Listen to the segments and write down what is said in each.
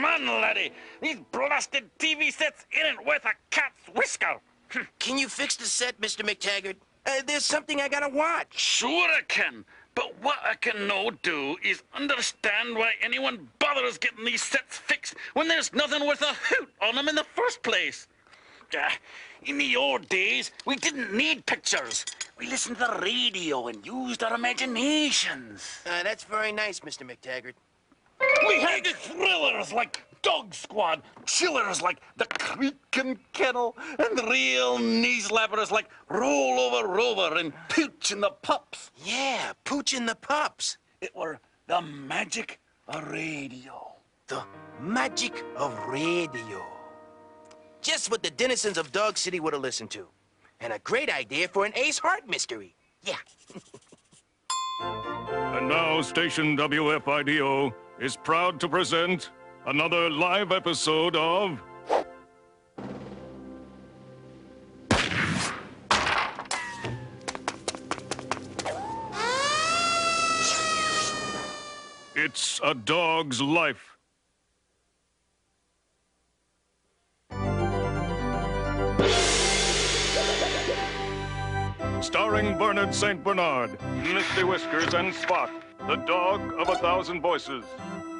Man, laddie, these blasted TV sets ain't worth a cat's whisker. Can you fix the set, Mr. McTaggart? There's something I gotta watch. Sure I can, but what I can no do is understand why anyone bothers getting these sets fixed when there's nothing worth a hoot on them in the first place. In the old days, we didn't need pictures. We listened to the radio and used our imaginations. That's very nice, Mr. McTaggart. We had thrillers like Dog Squad, chillers like The Creakin' Kennel, and real knee-slappers like Roll Over Rover and Pooch and the Pups. Yeah, Pooch and the Pups. It were the magic of radio. The magic of radio. Just what the denizens of Dog City would have listened to. And a great idea for an Ace Hart mystery. Yeah. And now station WFIDO is proud to present another live episode of It's a Dog's Life. Starring Bernard St. Bernard, Misty Whiskers, and Spot, the dog of 1,000 voices.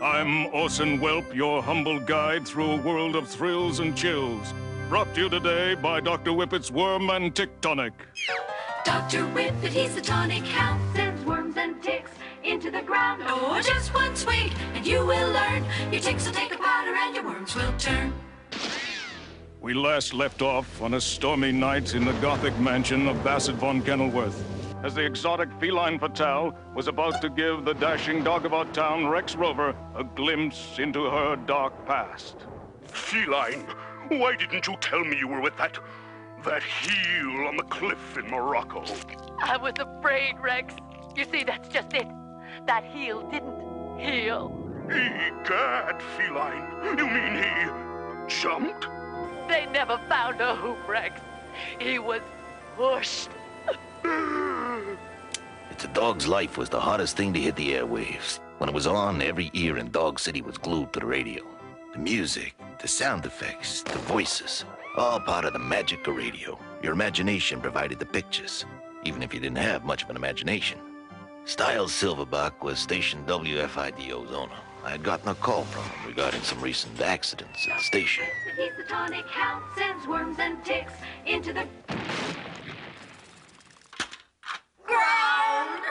I'm Orson Welp, your humble guide through a world of thrills and chills. Brought to you today by Dr. Whippet's Worm and Tick Tonic. Dr. Whippet, he's the tonic hound, sends worms and ticks into the ground. Oh, just one swig, and you will learn. Your ticks will take a powder, and your worms will turn. We last left off on a stormy night in the Gothic mansion of Bassett von Kenilworth, as the exotic feline fatale was about to give the dashing dog about town Rex Rover a glimpse into her dark past. Feline, why didn't you tell me you were with that heel on the cliff in Morocco? I was afraid, Rex. You see, that's just it. That heel didn't heal. Egad, Feline, you mean he jumped? They never found a hoop, Rex. He was pushed. It's a Dog's Life was the hottest thing to hit the airwaves. When it was on, every ear in Dog City was glued to the radio. The music, the sound effects, the voices, all part of the magic of radio. Your imagination provided the pictures, even if you didn't have much of an imagination. Styles Silverback was station WFIDO's owner. I had gotten a call from him regarding some recent accidents at the station. He's the tonic hound, sends worms and ticks into the ground.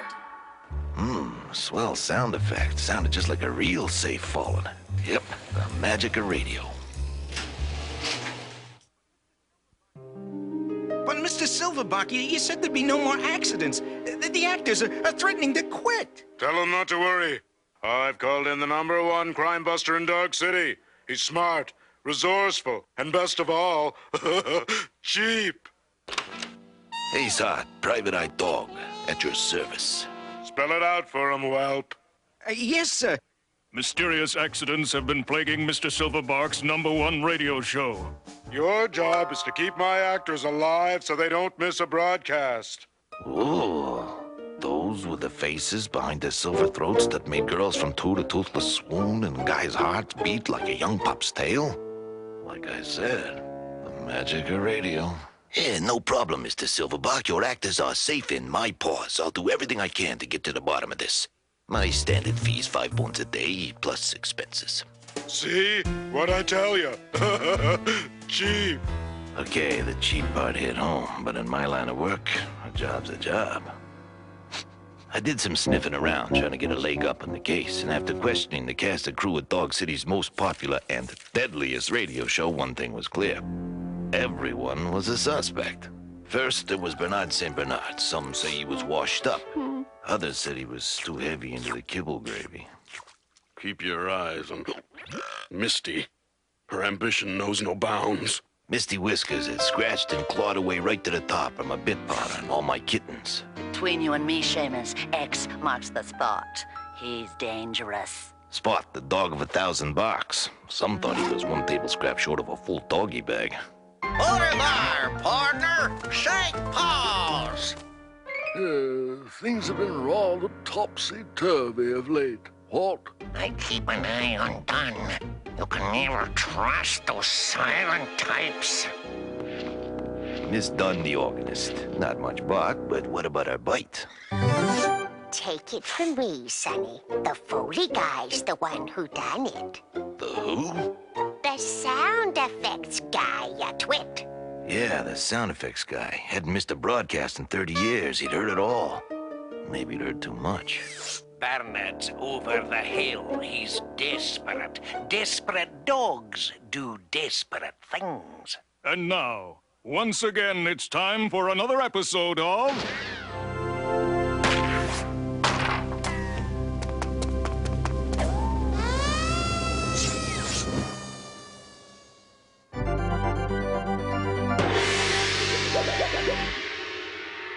Swell sound effect. Sounded just like a real safe falling. Yep, the magic of radio. But Mr. Silverback, you said there'd be no more accidents. The actors are threatening to quit. Tell him not to worry. I've called in the #1 crime buster in Dog City. He's smart, resourceful, and best of all, cheap. Hey, Hart, Private Eye Dog, at your service. Spell it out for him, whelp. Yes, sir. Mysterious accidents have been plaguing Mr. Silverback's #1 radio show. Your job is to keep my actors alive so they don't miss a broadcast. Ooh, those those were the faces behind their silver throats that made girls from two to toothless swoon and guys' hearts beat like a young pup's tail? Like I said, the magic of radio. Yeah, no problem, Mr. Silverback. Your actors are safe in my paws. I'll do everything I can to get to the bottom of this. My standard fee's 5 bones a day, plus expenses. See? What'd I tell you? Cheap. Okay, the cheap part hit home, but in my line of work, a job's a job. I did some sniffing around, trying to get a leg up on the case, and after questioning the cast and crew at Dog City's most popular and deadliest radio show, one thing was clear. Everyone was a suspect. First, there was Bernard St. Bernard. Some say he was washed up. Others said he was too heavy into the kibble gravy. Keep your eyes on Misty. Her ambition knows no bounds. Misty Whiskers had scratched and clawed away right to the top of my bit part on all my kittens. Between you and me, Seamus, X marks the spot. He's dangerous. Spot, the dog of 1,000 barks. Some thought he was 1 table scrap short of a full doggy bag. Hold it there, partner. Shake paws. Things have been rather topsy-turvy of late. What? I keep an eye on Dunn. You can never trust those silent types. Miss Dunn, the organist. Not much bark, but what about her bite? Take it from me, Sonny. The Foley guy's the one who done it. The who? The sound effects guy, you twit. Yeah, the sound effects guy. Hadn't missed a broadcast in 30 years. He'd heard it all. Maybe he'd heard too much. Bernard's over the hill. He's desperate. Desperate dogs do desperate things. And now, once again, it's time for another episode of...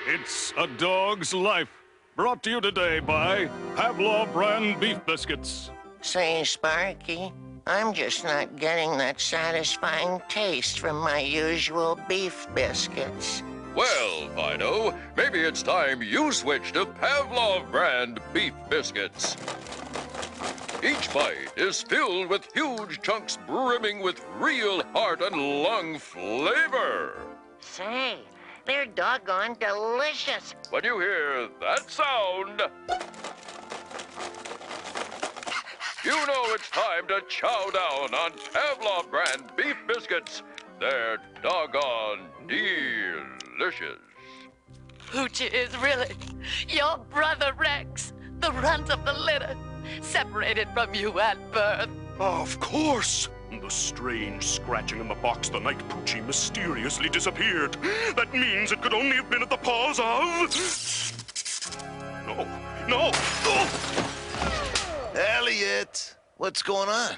It's a Dog's Life. Brought to you today by Pavlov brand beef biscuits. Say, Sparky, I'm just not getting that satisfying taste from my usual beef biscuits. Well, Fido, maybe it's time you switch to Pavlov brand beef biscuits. Each bite is filled with huge chunks brimming with real heart and lung flavor. Say, they're doggone delicious. When you hear that sound, you know it's time to chow down on Pavlov brand beef biscuits. They're doggone delicious. Poochie is really your brother Rex, the runt of the litter, separated from you at birth. Of course. The strange scratching in the box the night Poochie mysteriously disappeared. That means it could only have been at the paws of... No. Elliot! What's going on?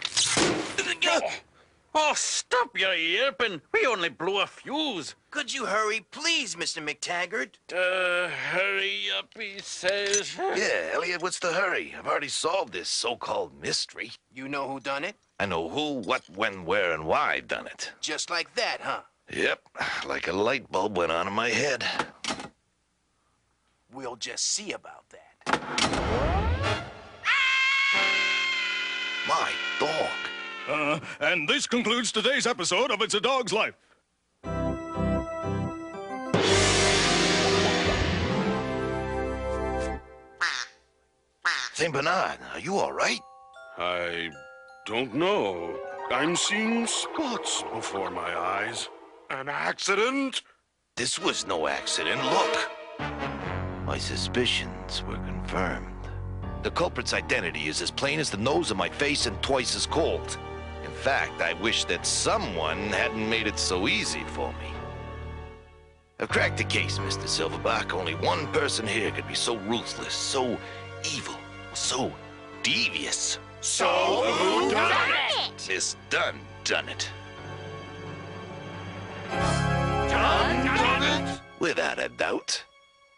Oh, stop your yelping. We only blew a fuse. Could you hurry, please, Mr. McTaggart? Hurry up, he says. Yeah, Elliot, what's the hurry? I've already solved this so-called mystery. You know who done it? I know who, what, when, where, and why done it. Just like that, huh? Yep, like a light bulb went on in my head. We'll just see about that. My dog. And this concludes today's episode of It's a Dog's Life. St. Bernard, are you all right? I don't know. I'm seeing spots before my eyes. An accident? This was no accident. Look. My suspicions were confirmed. The culprit's identity is as plain as the nose of my face and twice as cold. In fact, I wish that someone hadn't made it so easy for me. I've cracked the case, Mr. Silverback. Only one person here could be so ruthless, so evil, so devious. So who done it? Miss Dunn done it. Done it? Without a doubt.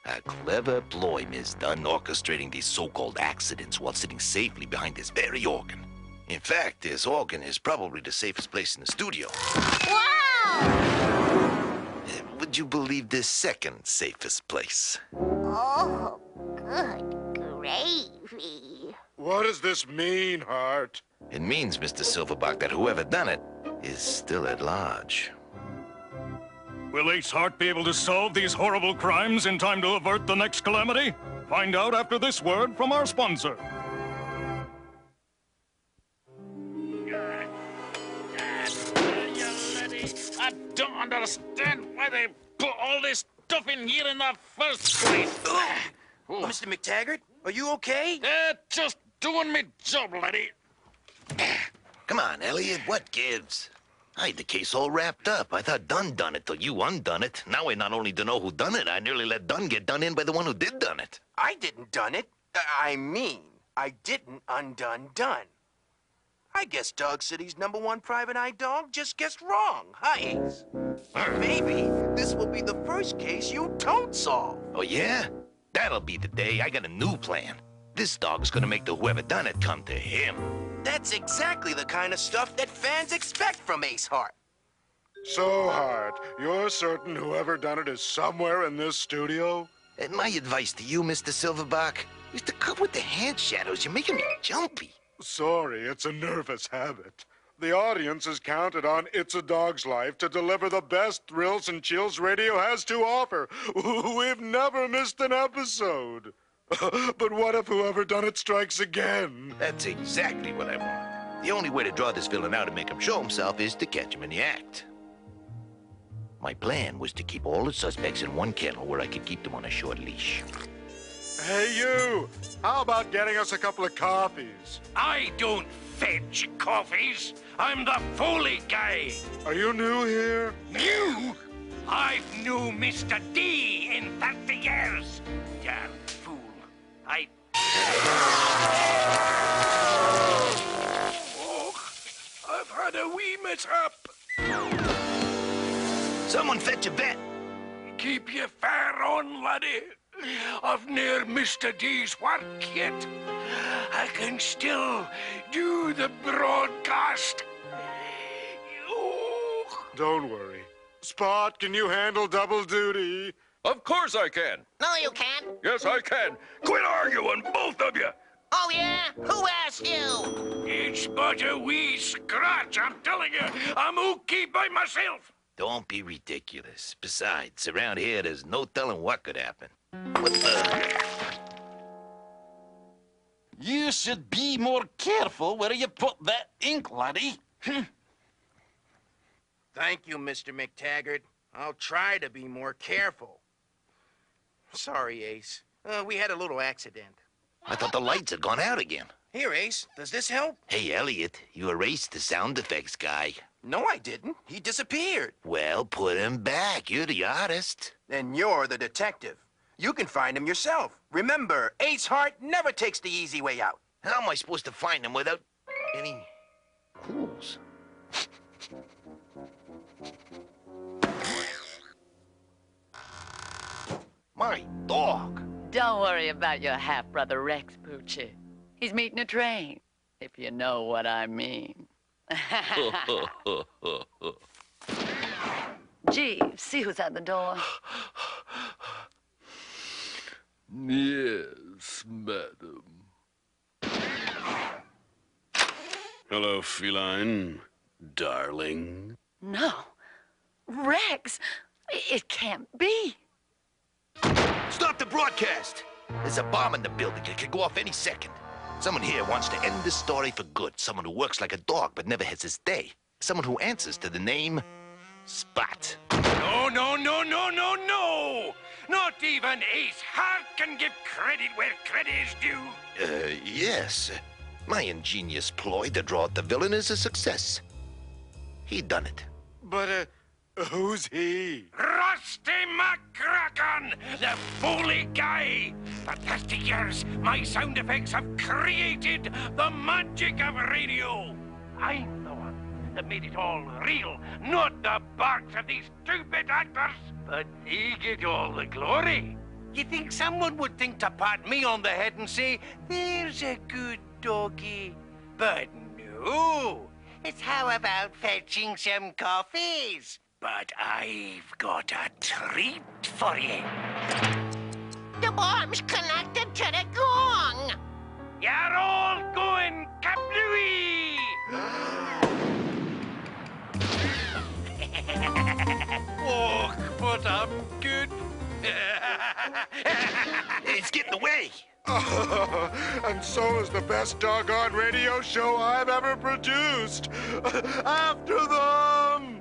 A clever ploy, Miss Dunn, orchestrating these so-called accidents while sitting safely behind this very organ. In fact, this organ is probably the safest place in the studio. Wow! Would you believe this second safest place? Oh, Good gravy. What does this mean, Hart? It means, Mr. Silverback, that whoever done it is still at large. Will Ace Hart be able to solve these horrible crimes in time to avert the next calamity? Find out after this word from our sponsor. I don't understand why they put all this stuff in here in the first place. Mr. McTaggart, are you okay? Just doing me job, laddie. Come on, Elliot, what gives? I had the case all wrapped up. I thought Dunn done it till you undone it. Now I not only don't know who done it, I nearly let Dunn get done in by the one who did done it. I didn't done it. I didn't undone Dunn. I guess Dog City's #1 private eye dog just guessed wrong, huh, Ace? Maybe this will be the first case you don't solve. Oh, yeah? That'll be the day. I got a new plan. This dog's gonna make the whoever done it come to him. That's exactly the kind of stuff that fans expect from Ace Hart. So, Hart, you're certain whoever done it is somewhere in this studio? And my advice to you, Mr. Silverback, is to cut with the hand shadows. You're making me jumpy. Sorry, it's a nervous habit. The audience has counted on It's a Dog's Life to deliver the best thrills and chills radio has to offer. We've never missed an episode. But what if whoever done it strikes again? That's exactly what I want. The only way to draw this villain out and make him show himself is to catch him in the act. My plan was to keep all the suspects in one kennel where I could keep them on a short leash. Hey, you! How about getting us a couple of coffees? I don't fetch coffees. I'm the Foley guy. Are you new here? New? I've knew Mr. D in 30 years. Damn fool. Oh, I've had a wee mishap. Someone fetch a vet. Keep your fire on, laddie. I've near Mr. D's work yet. I can still do the broadcast. Oh. Don't worry. Spot, can you handle double duty? Of course I can. No, you can't. Yes, I can. Quit arguing, both of you. Oh, yeah? Who asked you? It's but a wee scratch, I'm telling you. I'm okay by myself. Don't be ridiculous. Besides, around here, there's no telling what could happen. What the? You should be more careful where you put that ink, laddie. Thank you, Mr. McTaggart. I'll try to be more careful. Sorry, Ace. We had a little accident. I thought the lights had gone out again. Here, Ace. Does this help? Hey, Elliot, you erased the sound effects guy. No, I didn't. He disappeared. Well, put him back. You're the artist. And you're the detective. You can find him yourself. Remember, Ace Hart never takes the easy way out. How am I supposed to find him without any clues? My dog. Don't worry about your half-brother Rex, Poochie. He's meeting a train, if you know what I mean. Jeeves, see who's at the door. Yes, madam. Hello, feline. Darling. No. Rex, it can't be. Stop the broadcast! There's a bomb in the building. It could go off any second. Someone here wants to end this story for good. Someone who works like a dog but never has his day. Someone who answers to the name Spot. No, no, no, no, no, no! Not even Ace Hart can give credit where credit is due. Yes. My ingenious ploy to draw out the villain is a success. He done it. But, who's he? Rusty McCracken, the Foley guy. For 30 years, my sound effects have created the magic of radio. I'm the one that made it all real, not the barks of these stupid actors. But they get all the glory. You think someone would think to pat me on the head and say, there's a good doggy? But no. It's how about fetching some coffees? But I've got a treat for you. The bomb's connected to the gong. You're all going kablooey! Oh, but I'm good. It's getting away. And so is the best doggone radio show I've ever produced. After them!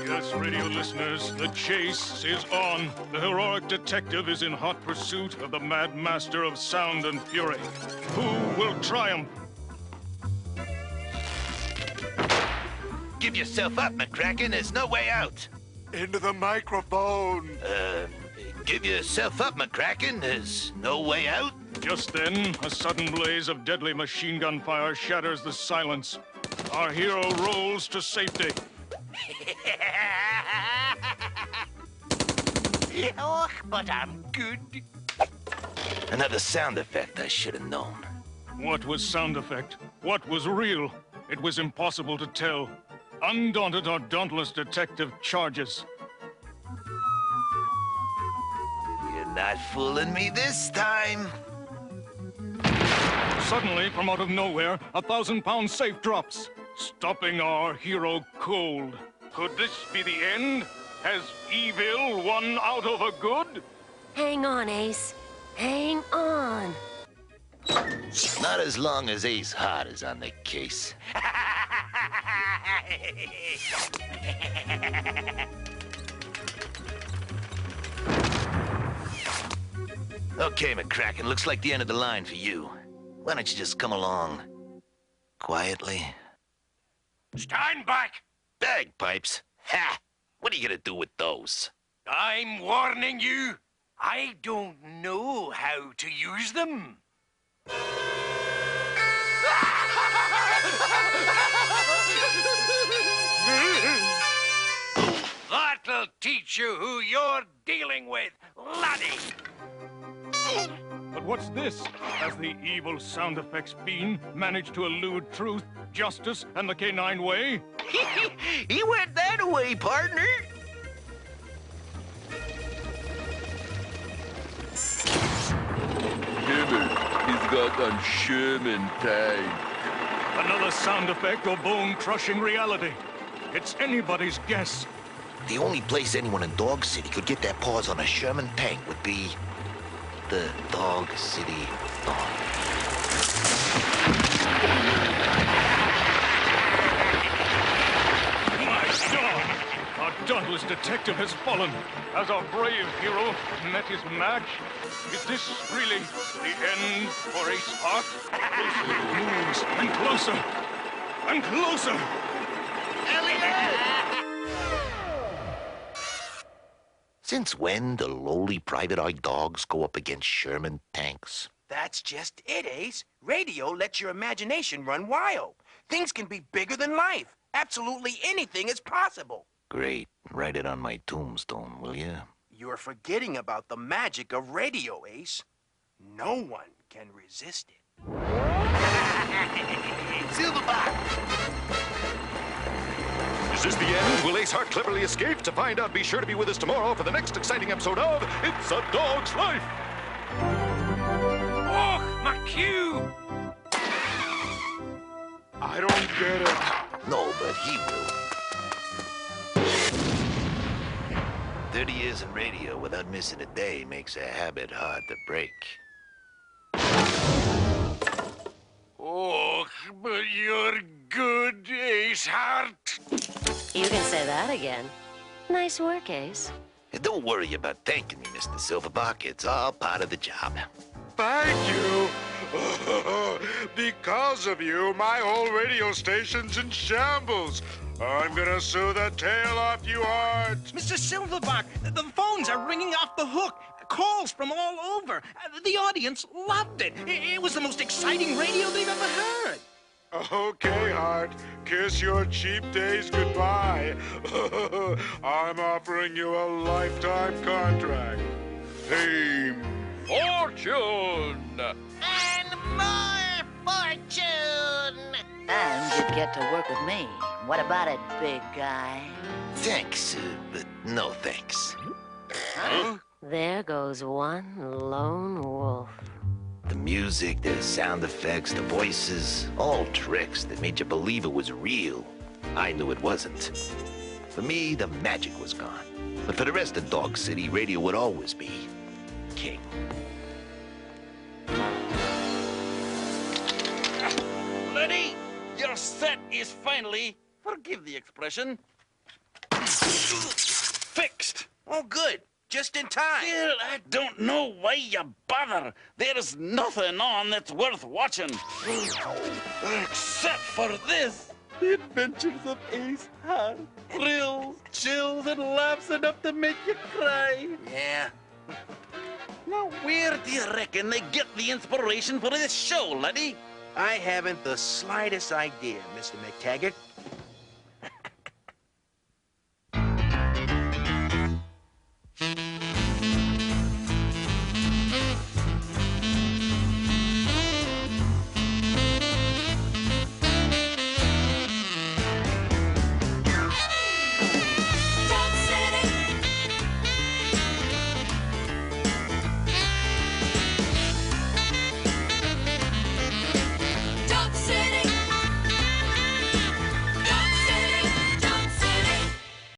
Yes, radio listeners, the chase is on. The heroic detective is in hot pursuit of the mad master of sound and fury. Who will triumph? Give yourself up, McCracken. There's no way out. Into the microphone. Give yourself up, McCracken. There's no way out. Just then, a sudden blaze of deadly machine gun fire shatters the silence. Our hero rolls to safety. Oh, but I'm good. Another sound effect I should have known. What was sound effect? What was real? It was impossible to tell. Undaunted, our dauntless detective charges. You're not fooling me this time. Suddenly, from out of nowhere, a 1,000-pound safe drops, stopping our hero cold. Could this be the end? Has evil won out over good? Hang on, Ace. Hang on. Not as long as Ace Hart is on the case. Okay, McCracken, looks like the end of the line for you. Why don't you just come along quietly? Stand back! Bagpipes? Ha! What are you gonna do with those? I'm warning you. I don't know how to use them. That'll teach you who you're dealing with, laddie. But what's this? Has the evil sound effects fiend managed to elude truth, justice, and the canine way? He went that way, partner. He's got on Sherman time. Another sound effect or bone-crushing reality. It's anybody's guess. The only place anyone in Dog City could get their paws on a Sherman tank would be the Dog City Dawn. My God! Our dauntless detective has fallen. Has our brave hero met his match? Is this really the end for Ace Hart? Closer, and closer, and closer! Since when do lowly private-eye dogs go up against Sherman tanks? That's just it, Ace. Radio lets your imagination run wild. Things can be bigger than life. Absolutely anything is possible. Great. Write it on my tombstone, will you? You're forgetting about the magic of radio, Ace. No one can resist it. Silverback! Is this the end? Will Ace Hart cleverly escape? To find out, be sure to be with us tomorrow for the next exciting episode of It's a Dog's Life! Oh, my cue! I don't get it. No, but he will. 30 years in radio without missing a day makes a habit hard to break. Oh, but you're good, Ace Hart. You can say that again. Nice work, Ace. And don't worry about thanking me, Mr. Silverback. It's all part of the job. Thank you. Because of you, my whole radio station's in shambles. I'm gonna sue the tail off you, Art. Mr. Silverback, the phones are ringing off the hook. Calls from all over. The audience loved it. It was the most exciting radio they've ever heard. Okay, Art. Kiss your cheap days goodbye. I'm offering you a lifetime contract. Fame. Fortune! And more fortune! And you'd get to work with me. What about it, big guy? Thanks, but no thanks. Huh? There goes one lone wolf. The music, the sound effects, the voices, all tricks that made you believe it was real. I knew it wasn't. For me, the magic was gone. But for the rest of Dog City, radio would always be king. Letty, your set is finally, forgive the expression, fixed. Oh, good. Just in time. Still, I don't know why you bother. There's nothing on that's worth watching. Except for this. The Adventures of Ace Hart. Thrills, chills, and laughs enough to make you cry. Yeah. Now, where do you reckon they get the inspiration for this show, Letty? I haven't the slightest idea, Mr. McTaggart.